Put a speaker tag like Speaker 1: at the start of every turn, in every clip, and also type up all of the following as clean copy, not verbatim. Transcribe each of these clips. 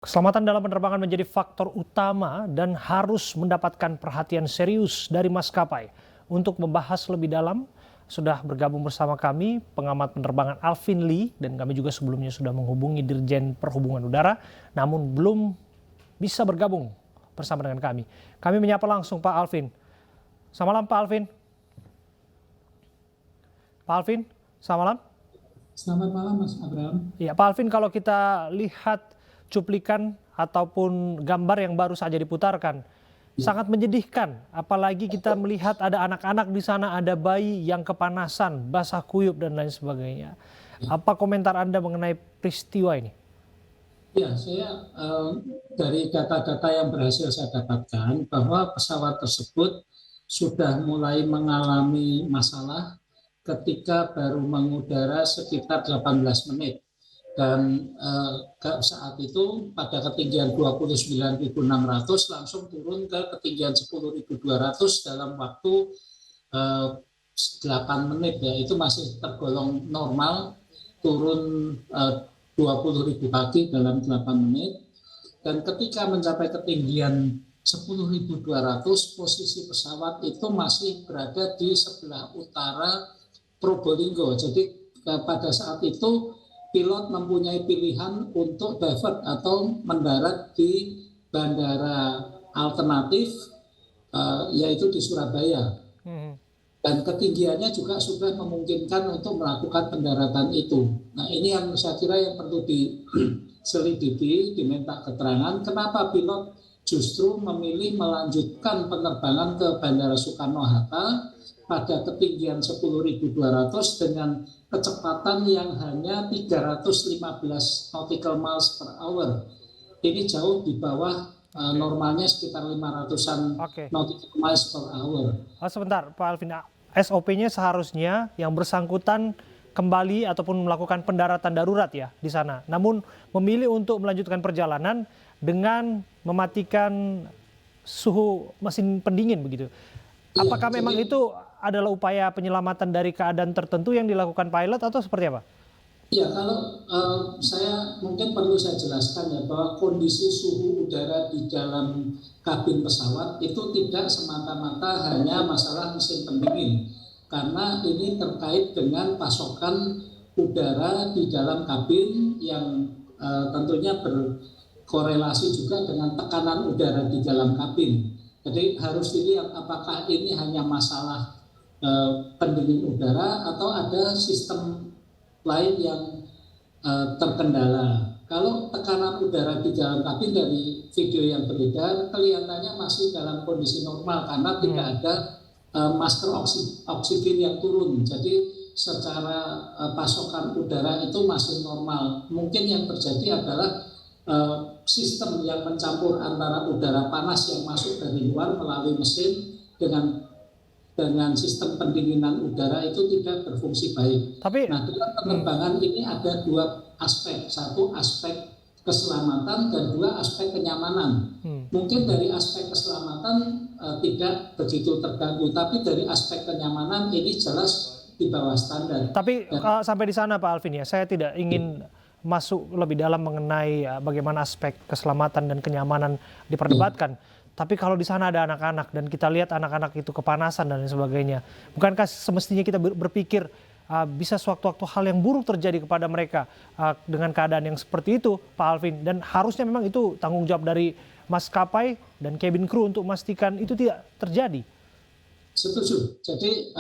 Speaker 1: Keselamatan dalam penerbangan menjadi faktor utama dan harus mendapatkan perhatian serius dari maskapai. Untuk membahas lebih dalam, sudah bergabung bersama kami pengamat penerbangan Alvin Lee, dan kami juga sebelumnya sudah menghubungi Dirjen Perhubungan Udara, namun belum bisa bergabung bersama dengan kami. Kami menyapa langsung Pak Alvin. Selamat malam Pak Alvin. Pak Alvin, selamat malam.
Speaker 2: Selamat malam Mas Abraham.
Speaker 1: Ya, Pak Alvin, kalau kita lihat cuplikan ataupun gambar yang baru saja diputarkan, sangat menyedihkan. Apalagi kita melihat ada anak-anak di sana, ada bayi yang kepanasan, basah kuyup dan lain sebagainya. Apa komentar Anda mengenai peristiwa ini?
Speaker 2: Ya, saya dari data-data yang berhasil saya dapatkan bahwa pesawat tersebut sudah mulai mengalami masalah ketika baru mengudara sekitar 18 menit. Dan saat itu pada ketinggian 29.600 langsung turun ke ketinggian 10.200 dalam waktu 8 menit, ya itu masih tergolong normal, turun 20.000 kaki dalam 8 menit. Dan ketika mencapai ketinggian 10.200, posisi pesawat itu masih berada di sebelah utara Probolinggo. Jadi pada saat itu pilot mempunyai pilihan untuk divert atau mendarat di bandara alternatif, yaitu di Surabaya. Dan ketinggiannya juga sudah memungkinkan untuk melakukan pendaratan itu. Nah, ini yang saya kira yang perlu diselidiki, diminta keterangan kenapa pilot justru memilih melanjutkan penerbangan ke Bandara Soekarno-Hatta pada ketinggian 10.200 dengan kecepatan yang hanya 315 nautical miles per hour. Ini jauh di bawah normalnya sekitar 500-an nautical miles per hour.
Speaker 1: Sebentar Pak Alvin, SOP-nya seharusnya yang bersangkutan kembali ataupun melakukan pendaratan darurat ya di sana. Namun memilih untuk melanjutkan perjalanan dengan mematikan suhu mesin pendingin begitu. Apakah memang itu adalah upaya penyelamatan dari keadaan tertentu yang dilakukan pilot atau seperti apa?
Speaker 2: Ya, kalau saya mungkin perlu saya jelaskan ya bahwa kondisi suhu udara di dalam kabin pesawat itu tidak semata-mata hanya masalah mesin pendingin, karena ini terkait dengan pasokan udara di dalam kabin yang tentunya berkorelasi juga dengan tekanan udara di dalam kabin. Jadi harus dilihat apakah ini hanya masalah pendingin udara atau ada sistem lain yang terkendala. Kalau tekanan udara di dalam kabin dari video yang beredar kelihatannya masih dalam kondisi normal karena tidak ada masker oksigen yang turun. Jadi secara pasokan udara itu masih normal. Mungkin yang terjadi adalah sistem yang mencampur antara udara panas yang masuk dari luar melalui mesin dengan sistem pendinginan udara itu tidak berfungsi baik. Nah, dalam penerbangan ini ada dua aspek. Satu aspek keselamatan dan dua aspek kenyamanan. Mungkin dari aspek keselamatan tidak begitu terganggu, tapi dari aspek kenyamanan ini jelas di bawah standar.
Speaker 1: Tapi sampai di sana Pak Alvin ya, saya tidak ingin masuk lebih dalam mengenai bagaimana aspek keselamatan dan kenyamanan diperdebatkan. Tapi kalau di sana ada anak-anak dan kita lihat anak-anak itu kepanasan dan lain sebagainya, bukankah semestinya kita berpikir bisa sewaktu-waktu hal yang buruk terjadi kepada mereka dengan keadaan yang seperti itu, Pak Alvin? Dan harusnya memang itu tanggung jawab dari maskapai dan cabin crew untuk memastikan itu tidak terjadi.
Speaker 2: Setuju. Jadi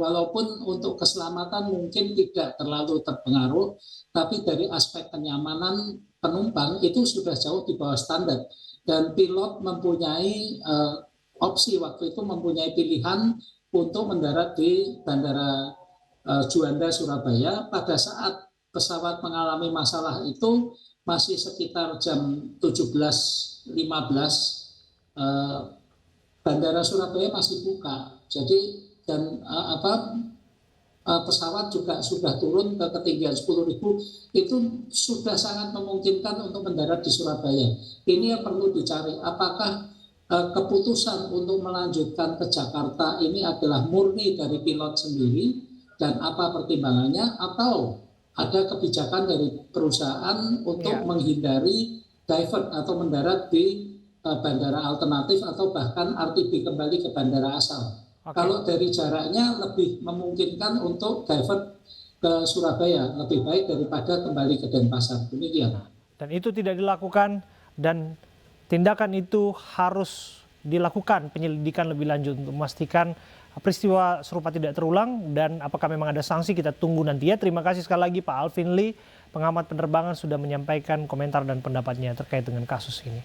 Speaker 2: walaupun untuk keselamatan mungkin tidak terlalu terpengaruh, tapi dari aspek kenyamanan penumpang itu sudah jauh di bawah standar. Dan pilot mempunyai opsi waktu itu mempunyai pilihan untuk mendarat di Bandara Juanda Surabaya. Pada saat pesawat mengalami masalah itu masih sekitar jam 17.15 Bandara Surabaya masih buka. Jadi dan pesawat juga sudah turun ke ketinggian 10.000, itu sudah sangat memungkinkan untuk mendarat di Surabaya. Ini yang perlu dicari, apakah keputusan untuk melanjutkan ke Jakarta ini adalah murni dari pilot sendiri dan apa pertimbangannya, atau ada kebijakan dari perusahaan untuk menghindari divert atau mendarat di bandara alternatif atau bahkan RTB kembali ke bandara asal. Kalau dari jaraknya lebih memungkinkan untuk divert ke Surabaya, lebih baik daripada kembali ke Denpasar. Demikian.
Speaker 1: Dan itu tidak dilakukan, dan tindakan itu harus dilakukan penyelidikan lebih lanjut untuk memastikan peristiwa serupa tidak terulang, dan apakah memang ada sanksi kita tunggu nanti ya. Terima kasih sekali lagi Pak Alvin Lee, pengamat penerbangan, sudah menyampaikan komentar dan pendapatnya terkait dengan kasus ini.